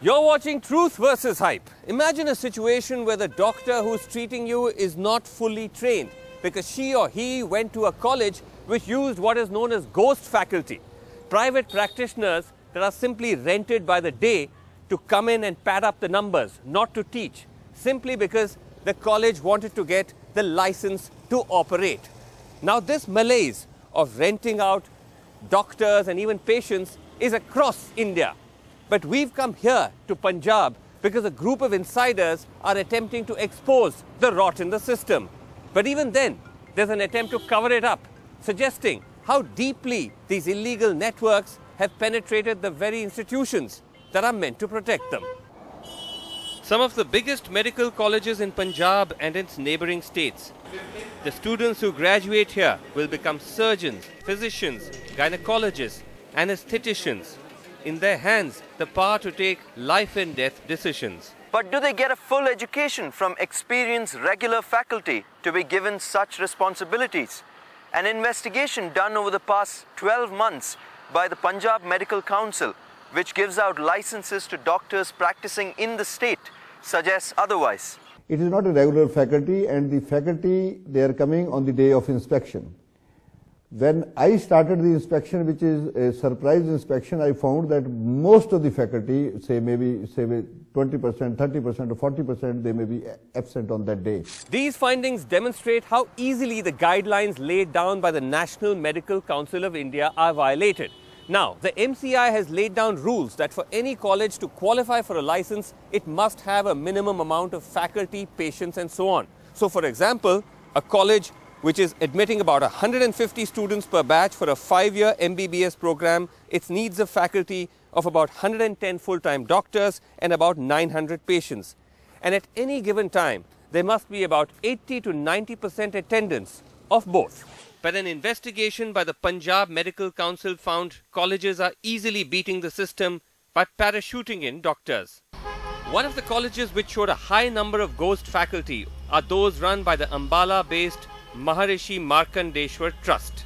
You're watching Truth versus Hype. Imagine a situation where the doctor who's treating you is not fully trained because she or he went to a college which used what is known as ghost faculty. Private practitioners that are simply rented by the day to come in and pad up the numbers, not to teach, simply because the college wanted to get the license to operate. Now this malaise of renting out doctors and even patients is across India. But we've come here to Punjab because a group of insiders are attempting to expose the rot in the system. But even then, there's an attempt to cover it up, suggesting how deeply these illegal networks have penetrated the very institutions that are meant to protect them. Some of the biggest medical colleges in Punjab and its neighboring states. The students who graduate here will become surgeons, physicians, gynecologists, aestheticians. In their hands, the power to take life and death decisions. But do they get a full education from experienced regular faculty to be given such responsibilities? An investigation done over the past 12 months by the Punjab Medical Council, which gives out licenses to doctors practicing in the state, suggests otherwise. It is not a regular faculty, and the faculty, they are coming on the day of inspection. When I started the inspection, which is a surprise inspection, I found that most of the faculty, say 20%, 30% or 40%, they may be absent on that day. These findings demonstrate how easily the guidelines laid down by the National Medical Council of India are violated. Now, the MCI has laid down rules that for any college to qualify for a license, it must have a minimum amount of faculty, patients and so on. So, for example, a college which is admitting about 150 students per batch for a 5-year MBBS program, it needs a faculty of about 110 full-time doctors and about 900 patients. And at any given time, there must be about 80 to 90% attendance of both. But an investigation by the Punjab Medical Council found colleges are easily beating the system by parachuting in doctors. One of the colleges which showed a high number of ghost faculty are those run by the Ambala-based Maharishi Markandeshwar Trust.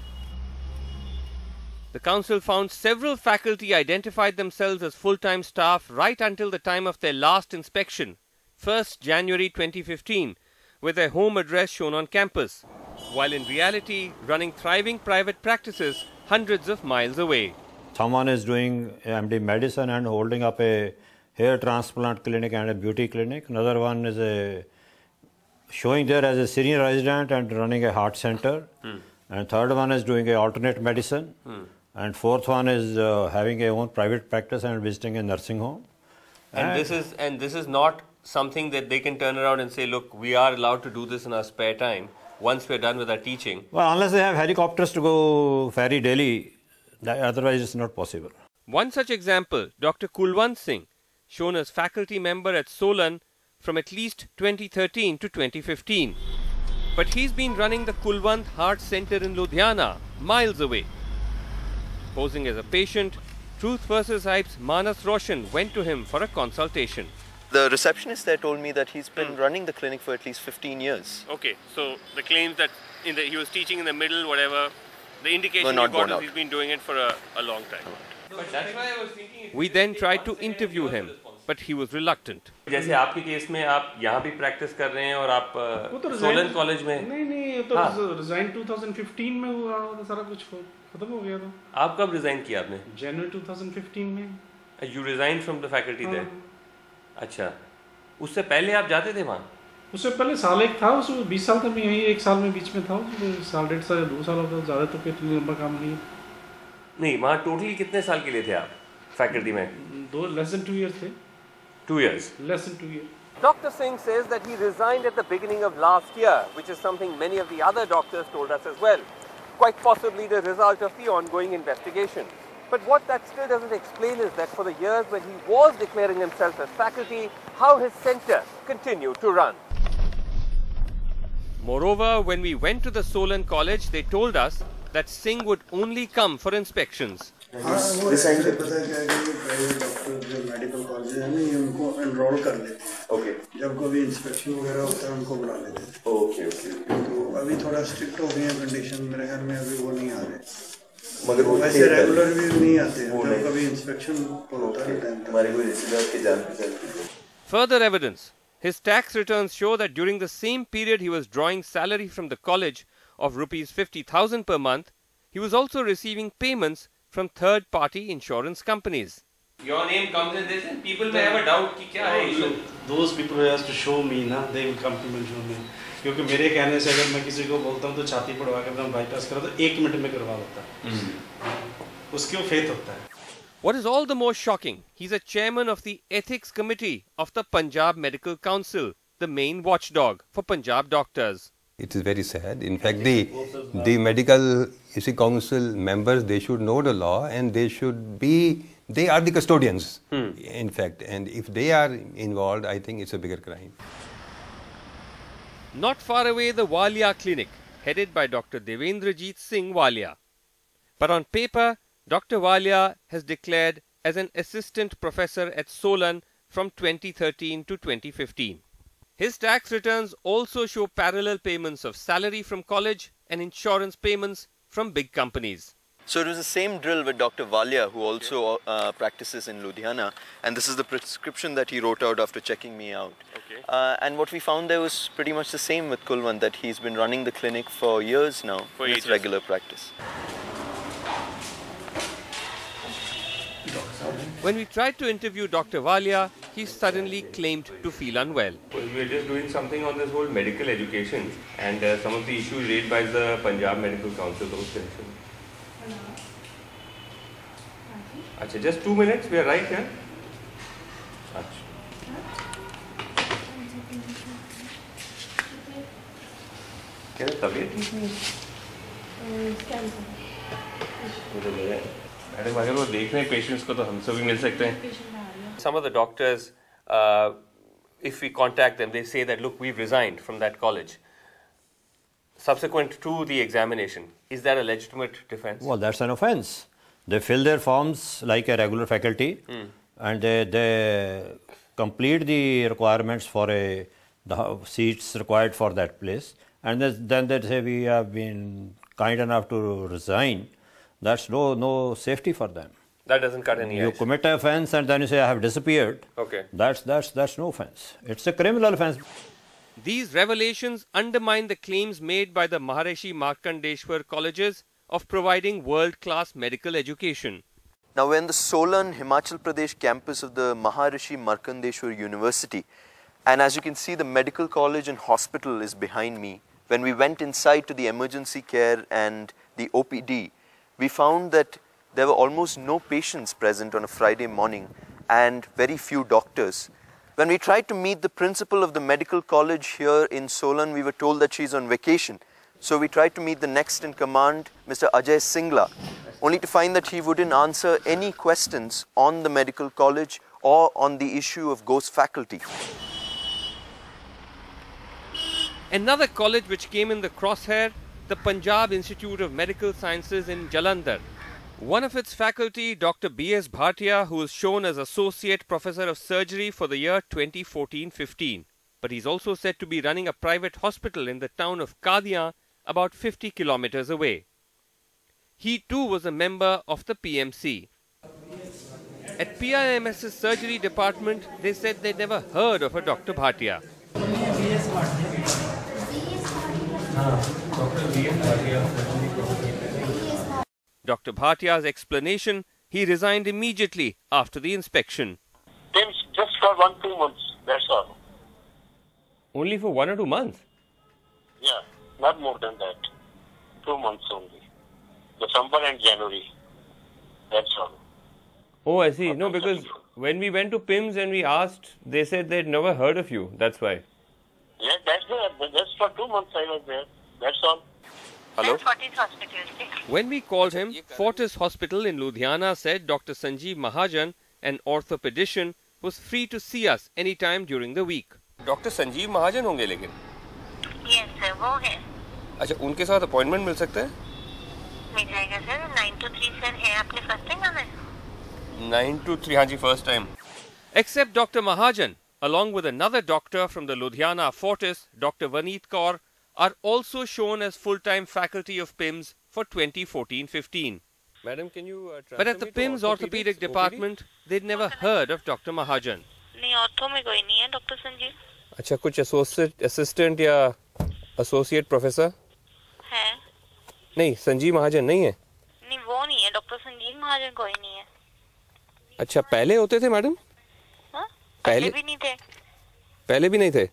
The council found several faculty identified themselves as full-time staff right until the time of their last inspection, 1st January 2015, with their home address shown on campus, while in reality running thriving private practices hundreds of miles away. Someone is doing MD medicine and holding up a hair transplant clinic and a beauty clinic. Another one is showing there as a senior resident and running a heart center. And third one is doing a alternate medicine. And fourth one is having a own private practice and visiting a nursing home. And this is not something that they can turn around and say, look, we are allowed to do this in our spare time once we're done with our teaching. Well, unless they have helicopters to go ferry daily, otherwise it's not possible. One such example, Dr. Kulwant Singh, shown as faculty member at Solan from at least 2013 to 2015. But he's been running the Kulwant Heart Center in Ludhiana, miles away. Posing as a patient, Truth vs. Hype's Manas Roshan went to him for a consultation. The receptionist there told me that he's been running the clinic for at least 15 years. Okay, so the claims that he was teaching in the middle, whatever, the indication you got is he's been doing it for a long time. But that's why I was thinking. We then tried to interview him, but he was reluctant. जैसे आपके case में आप यहाँ भी practice कर रहे हैं और आप सोलन कॉलेज में नहीं ये तो resign 2015 में हुआ तो सारा कुछ खत्म हो गया तो आप कब resign किया आपने January 2015 में You resigned from the faculty there अच्छा उससे पहले आप जाते थे वहाँ उससे पहले साल एक था उसमें 20 साल तक मैं यही एक साल में बीच में था साल 1.5 साल 2 साल होता ज़्यादा तो कितनी लंबा काम नहीं वहाँ टोटली कितने साल के लिए थे आप फैकल्टी में less than 2 years थे 2 years less than 2 years. Dr. Singh says that he resigned at the beginning of last year, which is something many of the other doctors told us as well, quite possibly the result of the ongoing investigation. But what that still doesn't explain is that for the years when he was declaring himself as faculty, how his center continued to run. Moreover, when we went to the Solan College, they told us that Singh would only come for inspections. Resign से पता है क्या है कि private doctor जो medical college है ना ये उनको एनरोल कर लेते हैं ओके जब कोई इंस्पेक्शन वगैरह होता है उनको बुला लेते हैं ओके तो अभी थोड़ा स्ट्रिक्ट हो गई है कंडीशन मेरे ख्याल में अभी वो नहीं आ रहे मगर वो वैसे रेगुलर भी नहीं आते हैं, जब कभी इंस्पेक्शन होता है हमारे कोई रिश्तेदार के जान पहचान। Further evidence. His tax returns show that during the same period he was drawing salary from the college of rupees 50,000 per month. He was also receiving payments from third-party insurance companies. Your name comes in this and people may have a doubt कि क्या है issue. Those people who has to show me ना, they will come to mention me. क्योंकि मेरे कहने से अगर मैं किसी को बोलता हूँ तो छाती पड़वा के अपना बाईपास करा तो 1 मिनट में करवा लेता है। उसके वो फेथ होता है। What is all the more shocking, he's a chairman of the Ethics Committee of the Punjab Medical Council, the main watchdog for Punjab doctors. It is very sad. In fact, the medical council members, they should know the law and they are the custodians, in fact. And if they are involved, I think it's a bigger crime. Not far away, the Walia Clinic, headed by Dr. Devendrajit Singh Walia. But on paper, Dr. Walia has declared as an assistant professor at Solan from 2013 to 2015. His tax returns also show parallel payments of salary from college and insurance payments from big companies. So it was the same drill with Dr. Walia, who also practices in Ludhiana, and this is the prescription that he wrote out after checking me out. Okay. And what we found there was pretty much the same with Kulwant, that he's been running the clinic for years now. For it's ages. Regular practice. When we tried to interview Dr. Walia, he suddenly claimed to feel unwell. We are just doing something on this whole medical education and some of the issues raised by the Punjab Medical Council. Those tensions. Achha, just 2 minutes, we are right here. Achha. क्या तबीयत ठीक नहीं है? Madam अगर वो देख रहे हैं पेशेंट्स को तो हमसे भी मिल सकते हैं. Some of the doctors, if we contact them, they say that, look, we've resigned from that college. Subsequent to the examination, is that a legitimate defense? Well, that's an offense. They fill their forms like a regular faculty and they complete the requirements for the seats required for that place. And then they say, we have been kind enough to resign. That's no safety for them. That doesn't cut any You ice. commit an offense and then you say, I have disappeared. Okay. That's no offense. It's a criminal offense. These revelations undermine the claims made by the Maharishi Markandeshwar colleges of providing world-class medical education. Now we're in the Solan, Himachal Pradesh campus of the Maharishi Markandeshwar University. And as you can see, the medical college and hospital is behind me. When we went inside to the emergency care and the OPD, we found that there were almost no patients present on a Friday morning and very few doctors. When we tried to meet the principal of the medical college here in Solan, we were told that she's on vacation. So we tried to meet the next in command, Mr. Ajay Singla, only to find that he wouldn't answer any questions on the medical college or on the issue of ghost faculty. Another college which came in the crosshair, the Punjab Institute of Medical Sciences in Jalandhar. One of its faculty, Dr. B.S. Bhatia, who is shown as Associate Professor of Surgery for the year 2014-15. But he's also said to be running a private hospital in the town of Qadian, about 50 kilometers away. He too was a member of the PMC. At PIMS's surgery department, they said they'd never heard of a Dr. Bhatia. Dr. Bhatia's explanation, he resigned immediately after the inspection. Just for 1-2 months, that's all. Only for 1 or 2 months? Yeah, not more than that. 2 months only. December and January. That's all. Oh, I see. No, because when we went to PIMS and we asked, they said they'd never heard of you. That's why. Yeah, that's it. Just for 2 months I was there. That's all. Hello? Fortis Hospital. When we called him, Fortis Hospital in Ludhiana said Dr. Sanjeev Mahajan, an orthopedician, was free to see us anytime during the week. Dr. Sanjeev Mahajan होंगे लेकिन? Yes, sir, वो है. अच्छा, उनके साथ appointment मिल सकता है? मिल जाएगा सर. 9 to 3 सर है. आपने फर्स्ट टाइम आना है? 9 to 3, हाँ जी, first time. Except Dr. Mahajan, along with another doctor from the Ludhiana Fortis, Dr. Vaneet Kaur, are also shown as full-time faculty of PIMS for 2014-15. Madam, can you but at the PIMS orthopedic department, they'd never heard of Dr. Mahajan. नहीं ortho में कोई नहीं है doctor Sanjeev. अच्छा, कुछ associate assistant या associate professor है? नहीं, संजीव महाजन नहीं है. नहीं, वो नहीं है, डॉक्टर संजीव महाजन कोई नहीं है. अच्छा, पहले होते थे मैडम? हाँ? पहले भी नहीं थे. पहले भी नहीं थे?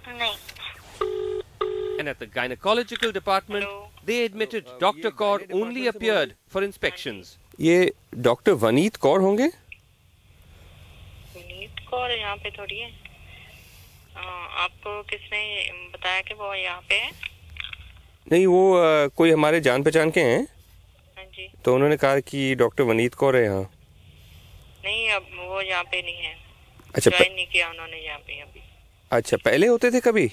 नहीं. And at the gynecological department, they admitted Dr. Kaur only appeared for inspections. ये डॉक्टर वनीत कौर होंगे? वनीत कौर यहाँ पे थोड़ी है. आपको किसने बताया कि वो यहाँ पे है? नहीं, वो कोई हमारे जान पहचान के हैं. हाँ जी. तो उन्होंने कहा कि डॉक्टर वनीत कौर है यहाँ. नहीं, अब वो यहाँ पे नहीं है. अच्छा, ज्वाइन नहीं किया उन्होंने यहाँ पे अभी. अच्छा, पहले होते थे कभी?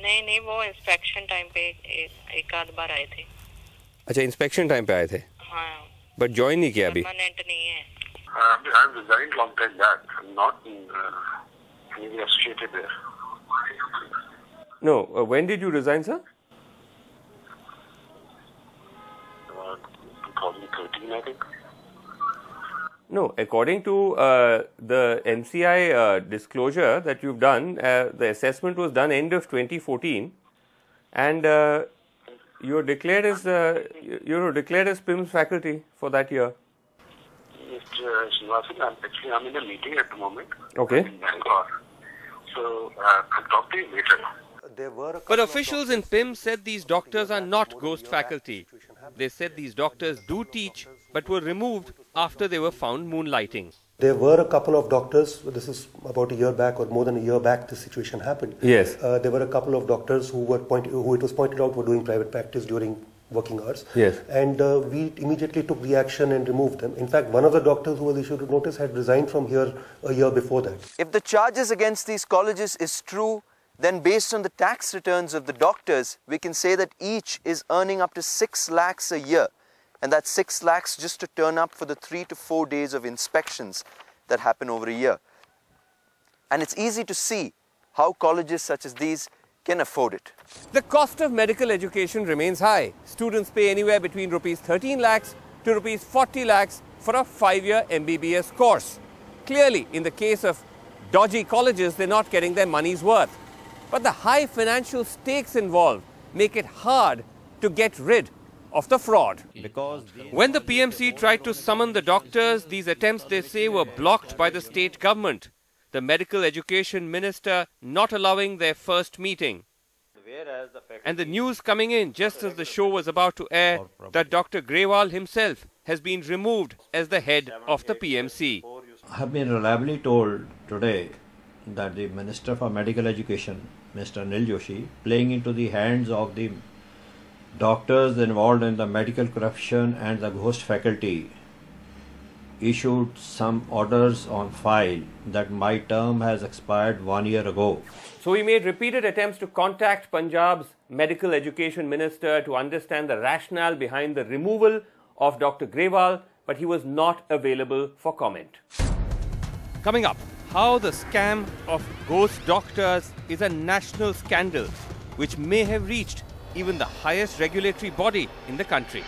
नहीं, वो इंस्पेक्शन टाइम पे एक आध बार आए थे. अच्छा, इंस्पेक्शन टाइम पे आए थे. हाँ. बट ज्वाइन नहीं किया अभी. परमानेंट नहीं है. I've resigned long time back. I'm not really associated there. No, when did you resign, sir? 2013, I think. No, according to the MCI disclosure that you've done, the assessment was done end of 2014, and you're declared as PIMS faculty for that year. I'm in a meeting at the moment. Okay. In Bangalore. So I'll talk to you later. But officials in PIMS said these doctors are not ghost faculty. They said these doctors do teach, but were removed after they were found moonlighting. There were a couple of doctors, this is about a year back or more than a year back this situation happened. Yes. There were a couple of doctors who it was pointed out were doing private practice during working hours. Yes. And we immediately took the action and removed them. In fact, one of the doctors who was issued a notice had resigned from here a year before that. If the charges against these colleges is true, then based on the tax returns of the doctors, we can say that each is earning up to 6 lakhs a year. And that's 6 lakhs just to turn up for the 3 to 4 days of inspections that happen over a year. And it's easy to see how colleges such as these can afford it. The cost of medical education remains high. Students pay anywhere between rupees 13 lakhs to rupees 40 lakhs for a 5-year MBBS course. Clearly, in the case of dodgy colleges, they're not getting their money's worth. But the high financial stakes involved make it hard to get rid of the fraud. When the PMC tried to summon the doctors, these attempts, they say, were blocked by the state government. The medical education minister not allowing their first meeting. And the news coming in just as the show was about to air that Dr. Grewal himself has been removed as the head of the PMC. I have been reliably told today that the Minister for Medical Education, Mr. Anil Joshi, playing into the hands of the doctors involved in the medical corruption and the ghost faculty, issued some orders on file that my term has expired 1 year ago. So we made repeated attempts to contact Punjab's medical education minister to understand the rationale behind the removal of Dr. Grewal, but he was not available for comment. Coming up, how the scam of ghost doctors is a national scandal which may have reached even the highest regulatory body in the country.